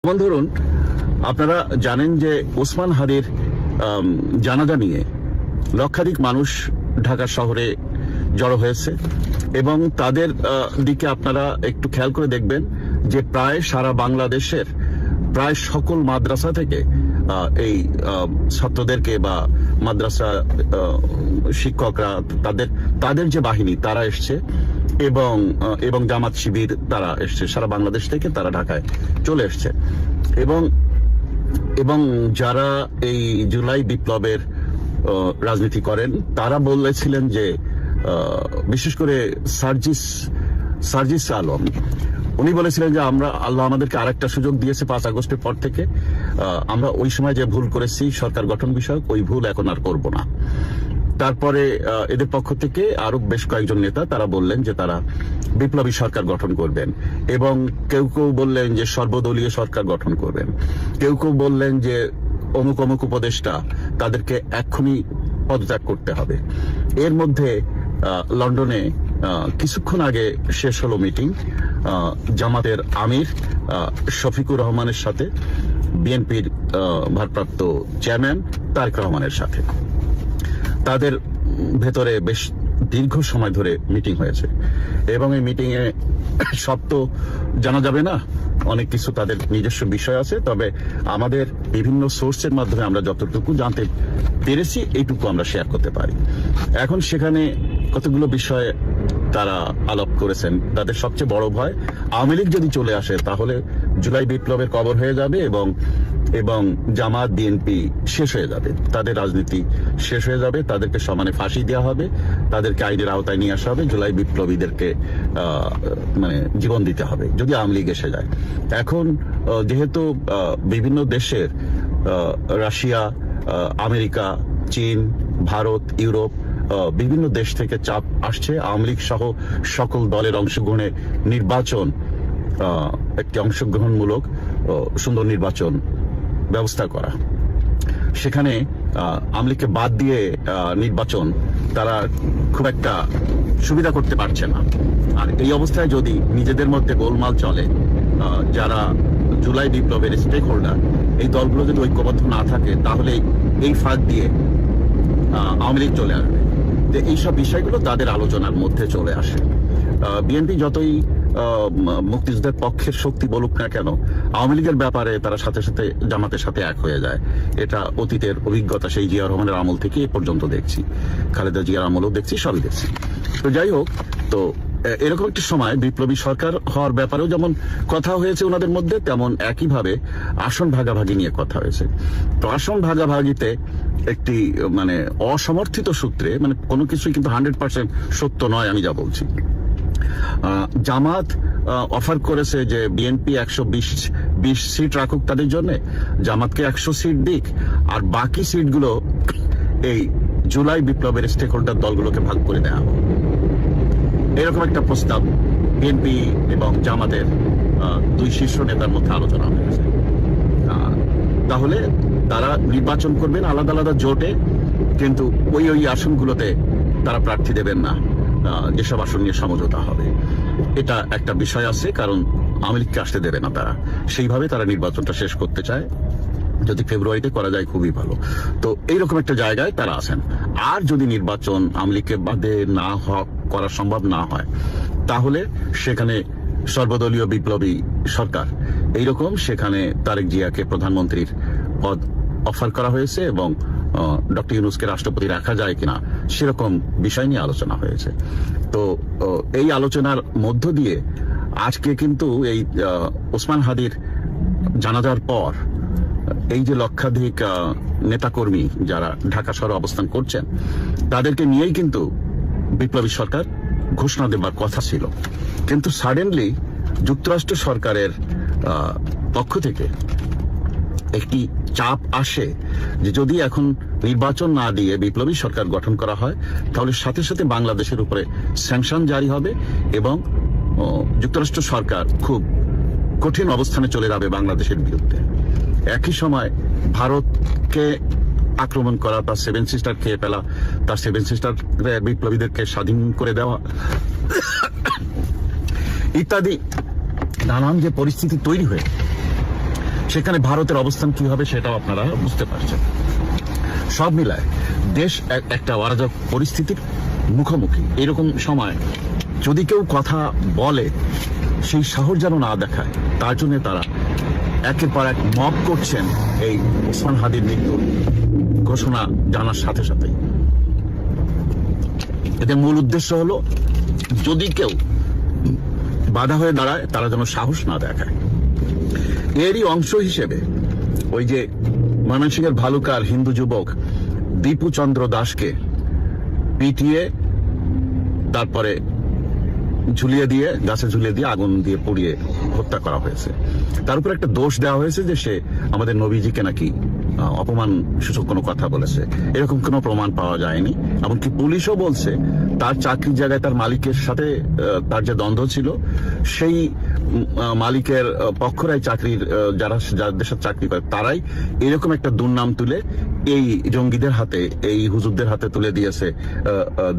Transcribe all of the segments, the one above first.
যেমন ধরুন, আপনারা জানেন যে ওসমান হাদির জানাজা নিয়ে লক্ষাধিক মানুষ ঢাকা শহরে জড়ো হয়েছে এবং তাদের দিকে আপনারা একটু খেয়াল করে দেখবেন যে প্রায় সারা বাংলাদেশের প্রায় সকল মাদ্রাসা থেকে এই ছাত্রদেরকে বা মাদ্রাসা শিক্ষকরা তাদের যে বাহিনী তারা এসছে এবং জামাত শিবির তারা এসছে, সারা বাংলাদেশ থেকে তারা ঢাকায় চলে এসছে এবং যারা এই জুলাই বিপ্লবের রাজনীতি করেন তারা বলেছিলেন যে বিশেষ করে সার্জিস আলম উনি বলেছিলেন যে আল্লাহ আমাদেরকে আরেকটা সুযোগ দিয়েছে 5 আগস্টের পর থেকে, আমরা ওই সময় যে ভুল করেছি সরকার গঠন বিষয়ক ওই ভুল এখন আর করব না। তারপরে এদের পক্ষ থেকে আরো বেশ কয়েকজন নেতা তারা বললেন যে তারা বিপ্লবী সরকার গঠন করবেন এবং কেউ কেউ বললেন যে সর্বদলীয় সরকার গঠন করবেন, কেউ কেউ বললেন যে অমুক অমুক উপদেষ্টা তাদেরকে এক্ষুনি পদত্যাগ করতে হবে। এর মধ্যে লন্ডনে কিছুক্ষণ আগে শেষ হলো মিটিং জামাতের আমির শফিকুর রহমানের সাথে বিএনপির ভারপ্রাপ্ত চেয়ারম্যান তারেক রহমানের সাথে। তাদের ভেতরে বেশ দীর্ঘ সময় ধরে মিটিং হয়েছে এবং এই মিটিং এ সব তো জানা যাবে না, অনেক কিছু তাদের নিজস্ব বিষয় আছে, তবে আমাদের বিভিন্ন সোর্সের মাধ্যমে আমরা যতটুকু জানতে পেরেছি এইটুকু আমরা শেয়ার করতে পারি। এখন সেখানে কতগুলো বিষয়ে তারা আলাপ করেছেন। তাদের সবচেয়ে বড় ভয় আওয়ামী লীগ যদি চলে আসে তাহলে জুলাই বিপ্লবের কবর হয়ে যাবে এবং জামাত বিএনপি শেষ হয়ে যাবে, তাদের রাজনীতি শেষ হয়ে যাবে, তাদেরকে সমানে ফাঁসি দেওয়া হবে, তাদেরকে আইনের আওতায় নিয়ে আসা হবে, জুলাই বিপ্লবীদেরকে মানে জীবন দিতে হবে যদি আওয়ামী লীগ এসে যায়। এখন যেহেতু বিভিন্ন দেশের রাশিয়া, আমেরিকা, চীন, ভারত, ইউরোপ বিভিন্ন দেশ থেকে চাপ আসছে আওয়ামী লীগ সহ সকল দলের অংশগ্রহণে নির্বাচন, একটি অংশগ্রহণমূলক সুন্দর নির্বাচন ব্যবস্থা করা। সেখানে আওয়ামী লীগকে বাদ দিয়ে নির্বাচন তারা খুব একটা সুবিধা করতে পারছে না। আর এই অবস্থায় যদি নিজেদের মধ্যে গোলমাল চলে, যারা জুলাই বিপ্লবের স্টেক হোল্ডার এই দলগুলো যদি ঐক্যবদ্ধ না থাকে তাহলে এই ফাঁক দিয়ে আওয়ামী লীগ চলে আসবে। এইসব বিষয়গুলো তাদের আলোচনার মধ্যে চলে আসে। বিএনপি যতই মুক্তিযুদ্ধের পক্ষের শক্তি বলুক না কেন, আওয়ামী লীগের ব্যাপারে তারা সাথে সাথে জামাতের সাথে এক হয়ে যায়। এটা অতীতের অভিজ্ঞতা, সেই জিয়া রহমানের আমল থেকে এ পর্যন্ত দেখছি, খালেদা জিয়ার আমলও দেখছি, সবই দেখছি। তো যাই হোক, তো এরকম একটি সময় বিপ্লবী সরকার হওয়ার ব্যাপারেও যেমন কথা হয়েছে ওনাদের মধ্যে, তেমন একইভাবে আসন ভাগাভাগি নিয়ে কথা হয়েছে। তো আসন ভাগাভাগিতে একটি মানে অসমর্থিত সূত্রে, মানে কোনো কিছুই কিন্তু 100% সত্য নয় আমি যা বলছি, জামাত অফার করেছে যে বিএনপি 120 সিট রাখুক তাদের জন্য, জামাতকে 100 সিট দিক, আর বাকি সিটগুলো এই জুলাই বিপ্লবের স্টেক হোল্ডার দলগুলোকে ভাগ করে দেওয়া হবে। এরকম একটা প্রস্তাব বিএনপি এবং জামাতের দুই শীর্ষ নেতার মধ্যে আলোচনা হয়েছে। তাহলে তারা নির্বাচন করবেন আলাদা আলাদা জোটে, কিন্তু ওই আসনগুলোতে তারা প্রার্থী দেবেন না যেসব আসন নিয়ে সমঝোতা হবে। এটা একটা বিষয় আছে, কারণ আওয়ামী লীগকে আসতে দেবে না তারা, সেইভাবে তারা নির্বাচনটা শেষ করতে চায়। যদি ফেব্রুয়ারিতে করা যায় খুবই ভালো। তো এইরকম একটা জায়গায় তারা আছেন। আর যদি নির্বাচন আওয়ামী লীগকে বাদে না করা সম্ভব না হয়, তাহলে সেখানে সর্বদলীয় বিপ্লবী সরকার এইরকম, সেখানে তারেক জিয়াকে প্রধানমন্ত্রীর পদ অফার করা হয়েছে এবং ডক্টর ইউনূসকে রাষ্ট্রপতি রাখা যায় কিনা সেরকম বিষয় নিয়ে আলোচনা হয়েছে। তো এই আলোচনার মধ্য দিয়ে আজকে কিন্তু এই ওসমান হাদির জানাজার পর এই যে লক্ষাধিক নেতাকর্মী যারা ঢাকা শহরে অবস্থান করছেন, তাদেরকে নিয়েই কিন্তু বিপ্লবী সরকার ঘোষণা দেবার কথা ছিল। কিন্তু সাডেনলি যুক্তরাষ্ট্র সরকারের পক্ষ থেকে একটি চাপ আসে যে যদি এখন নির্বাচন না দিয়ে বিপ্লবী সরকার গঠন করা হয় তাহলে সাথে সাথে বাংলাদেশের উপরে স্যাংশন জারি হবে এবং যুক্তরাষ্ট্র সরকার খুব কঠিন অবস্থানে চলে যাবে বাংলাদেশের বিরুদ্ধে। একই সময় ভারতকে আক্রমণ করা, তার 7 সিস্টার খেয়ে ফেলা, তার 7 সিস্টার বিপ্লবীদেরকে স্বাধীন করে দেওয়া ইত্যাদি নানান যে পরিস্থিতি তৈরি হয়ে সেখানে ভারতের অবস্থান কি হবে সেটাও আপনারা বুঝতে পারছেন। সব মিলায় দেশ একটা অরাজক পরিস্থিতির মুখোমুখি। এরকম সময় যদি কেউ কথা বলে সেই সাহস যেন না দেখায়, তার জন্য তারা একের পর এক মব করছেন এই ওসমান হাদির মৃত্যুর ঘোষণা জানার সাথে সাথে। এদের মূল উদ্দেশ্য হলো যদি কেউ বাধা হয়ে দাঁড়ায় তারা যেন সাহস না দেখায়। এরই অংশ হিসেবে ওই যে ময়মনসিংহের ভালুকার হিন্দু যুবক দীপু চন্দ্র দাসকে পিটিয়ে তারপরে ঝুলিয়ে দিয়ে গাছে ঝুলিয়ে দিয়ে আগুন দিয়ে পুড়িয়ে হত্যা করা হয়েছে। তার উপর একটা দোষ দেওয়া হয়েছে যে সে আমাদের নবীজিকে নাকি অপমান সূচক কোনো কথা বলেছে। এরকম কোনো প্রমাণ পাওয়া যায়নি। এমনকি পুলিশও বলছে তার চাকরির জায়গায় তার মালিকের সাথে তার যে দ্বন্দ্ব ছিল সেই মালিকের পক্ষরাই চাকরির যাদের সাথে চাকরি করে তারাই এরকম একটা দুর্নাম তুলে এই জঙ্গিদের হাতে, এই হুজুরদের হাতে তুলে দিয়েছে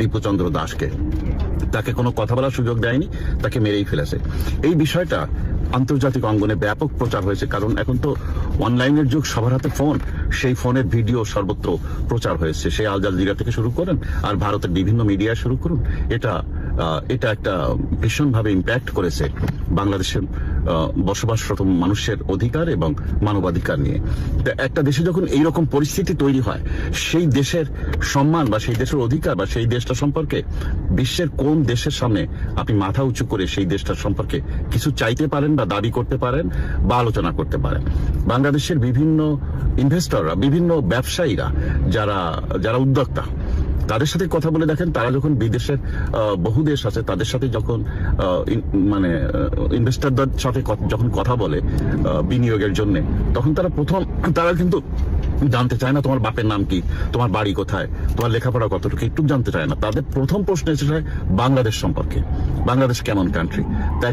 দীপুচন্দ্র দাসকে। তাকে কোনো কথা বলার সুযোগ দেয়নি, তাকে মেরেই ফেলেছে। এই বিষয়টা আন্তর্জাতিক অঙ্গনে ব্যাপক প্রচার হয়েছে, কারণ এখন তো অনলাইনের যুগ, সবার হাতে ফোন। সেই ফোনের ভিডিও সর্বত্র প্রচার হয়েছে, সেই আল জাজিরা থেকে শুরু করেন আর ভারতের বিভিন্ন মিডিয়া শুরু করুন। এটা একটা ভীষণভাবে ইম্প্যাক্ট করেছে বাংলাদেশের বসবাসরত মানুষের অধিকার এবং মানবাধিকার নিয়ে। একটা দেশে যখন এইরকম পরিস্থিতি তৈরি হয়, সেই দেশের সম্মান বা সেই দেশের অধিকার বা সেই দেশটা সম্পর্কে বিশ্বের কোন দেশের সামনে আপনি মাথা উঁচু করে সেই দেশটার সম্পর্কে কিছু চাইতে পারেন বা দাবি করতে পারেন বা আলোচনা করতে পারেন? বাংলাদেশের বিভিন্ন ইনভেস্টররা, বিভিন্ন ব্যবসায়ীরা, যারা উদ্যোক্তা, তাদের সাথে কথা বলে দেখেন, তারা যখন বিদেশের বহু দেশ আছে তাদের সাথে যখন মানে ইনভেস্টরদের সাথে যখন কথা বলে বিনিয়োগের জন্য, তখন তারা কিন্তু জানতে চায় না তোমার বাপের নাম কি, তোমার বাড়ি কোথায়, তোমার লেখাপড়া কতটুকু, একটু জানতে চায় না। তাদের প্রথম প্রশ্ন এসে যায় বাংলাদেশ সম্পর্কে, বাংলাদেশ কেমন কান্ট্রি। তা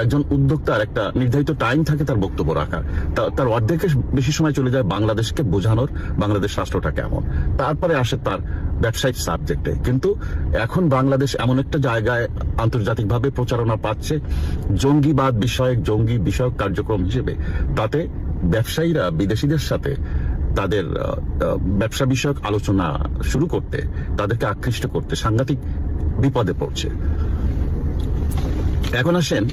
একজন উদ্যোক্তার একটা নির্ধারিত টাইম থাকে তার বক্তব্য রাখার, তার অর্ধেকের বেশি সময় চলে যায় বাংলাদেশকে বোঝানোর, বাংলাদেশ রাষ্ট্রটা কেমন, তারপরে আসে তার ব্যবসায়িক সাবজেক্টে। কিন্তু এখন বাংলাদেশ এমন একটা জায়গায় আন্তর্জাতিকভাবে প্রচারণা পাচ্ছে জঙ্গিবাদ বিষয়ক, জঙ্গি বিষয়ক কার্যক্রম হিসেবে, তাতে ব্যবসায়ীরা বিদেশিদের সাথে তাদের ব্যবসা বিষয়ক আলোচনা শুরু করতে, তাদেরকে আকৃষ্ট করতে সাংঘাতিক বিপদে পড়ছে। এখন আসেন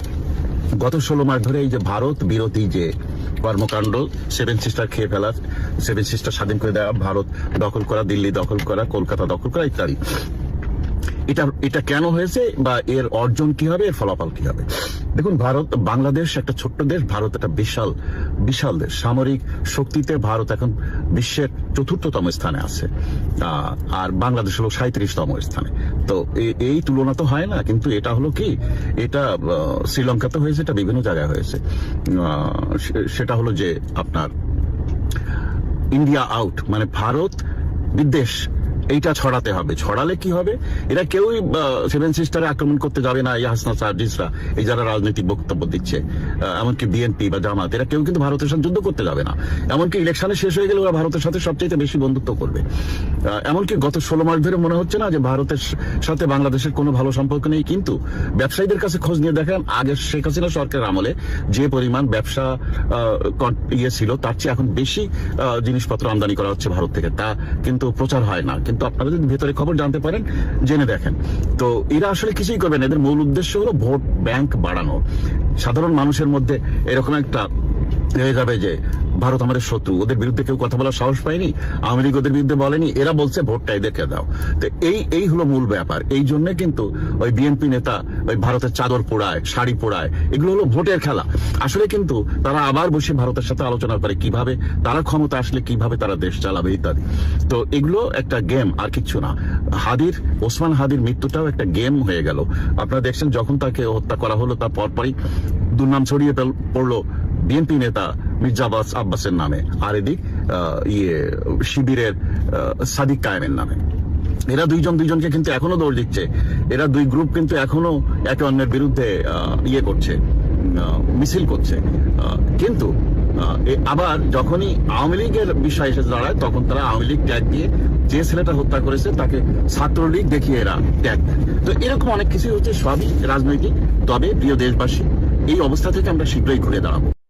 গত 16 মাস ধরে এই যে ভারত বিরোধী যে কর্মকাণ্ড, 7 সিস্টার খেয়ে ফেলা, 7 সিস্টার স্বাধীন করে দেওয়া, ভারত দখল করা, দিল্লি দখল করা, কলকাতা দখল করা ইত্যাদি, এটা কেন হয়েছে বা এর অর্জন কি হবে, এর ফলাফল কি হবে? দেখুন, বাংলাদেশ একটা ছোট্ট দেশ, ভারত একটা বিশাল দেশ। সামরিক শক্তিতে ভারত এখন বিশ্বের 4র্থতম স্থানে আছে, আর বাংলাদেশ হলো 37তম স্থানে। তো এই তুলনা তো হয় না, কিন্তু এটা হলো কি, এটা শ্রীলঙ্কাতে হয়েছে, এটা বিভিন্ন জায়গায় হয়েছে। সেটা হলো যে আপনার ইন্ডিয়া আউট, মানে ভারত বিদ্বেষ এইটা ছড়াতে হবে। ছড়ালে কি হবে, এরা কেউই 7 সিস্টারে আক্রমণ করতে যাবে না। এই হাসনা সার্জিসরা, এই যারা রাজনৈতিক বক্তব্য দিচ্ছে, এমনকি বিএনপি বা জামাত, এরা কেউ কিন্তু ভারতের সাথে যুদ্ধ করতে যাবে না। এমনকি ইলেকশনে শেষ হয়ে গেলে ওরা ভারতের সাথে সবচেয়ে বেশি বন্ধুত্ব করবে। এমনকি গত 16 মাস ধরে মনে হচ্ছে না যে ভারতের সাথে বাংলাদেশের কোনো ভালো সম্পর্ক নেই, কিন্তু ব্যবসায়ীদের কাছে খোঁজ নিয়ে দেখেন, আগে শেখ হাসিনা সরকারের আমলে যে পরিমাণ ব্যবসা ছিল, তার চেয়ে এখন বেশি জিনিসপত্র আমদানি করা হচ্ছে ভারত থেকে। তা কিন্তু প্রচার হয় না, কিন্তু আপনারা যদি ভেতরে খবর জানতে পারেন, জেনে দেখেন। তো এরা আসলে কিছুই করবেন, এদের মূল উদ্দেশ্য হলো ভোট ব্যাংক বাড়ানো। সাধারণ মানুষের মধ্যে এরকম একটা হয়ে যাবে যে ভারত আমাদের শত্রু, ওদের বিরুদ্ধে কেউ কথা বলার সাহস পায়নি, আওয়ামী লীগ ওদের বিরুদ্ধে বলেনি, এরা বলছে ভোটটা এদেরকে দাও। তো এই হলো মূল ব্যাপার। এই জন্য কিন্তু ওই বিএনপি নেতা ওই ভারতের চাদর পোড়ায়, শাড়ি পোড়ায়, এগুলো হলো ভোটের খেলা। আসলে কিন্তু তারা আবার বসে ভারতের সাথে আলোচনা করে কিভাবে তারা ক্ষমতা আসলে কিভাবে তারা দেশ চালাবে ইত্যাদি। তো এগুলো একটা গেম, আর কিচ্ছু না। ওসমান হাদির মৃত্যুটাও একটা গেম হয়ে গেল। আপনারা দেখছেন যখন তাকে হত্যা করা হলো, তার পরপরই দুর্নাম ছড়িয়ে পড়লো বিএনপি নেতা মির্জা আব্বাসের নামে, আর এদিক শিবিরের সাদিক কায়েমের নামে। এরা দুইজনকে কিন্তু এখনো দৌড় দিচ্ছে। এরা দুই গ্রুপ কিন্তু এখনো একে অন্যের বিরুদ্ধে করছে, মিছিল করছে। কিন্তু আবার যখনই আওয়ামী লীগের বিষয় এসে দাঁড়ায়, তখন তারা আওয়ামী লীগ ট্যাগ দিয়ে, যে ছেলেটা হত্যা করেছে তাকে ছাত্রলীগ দেখিয়ে এরা ট্যাগ দেয়। তো এরকম অনেক কিছু হচ্ছে, সবই রাজনৈতিক। তবে প্রিয় দেশবাসী, এই অবস্থা থেকে আমরা শীঘ্রই ঘুরে দাঁড়াবো।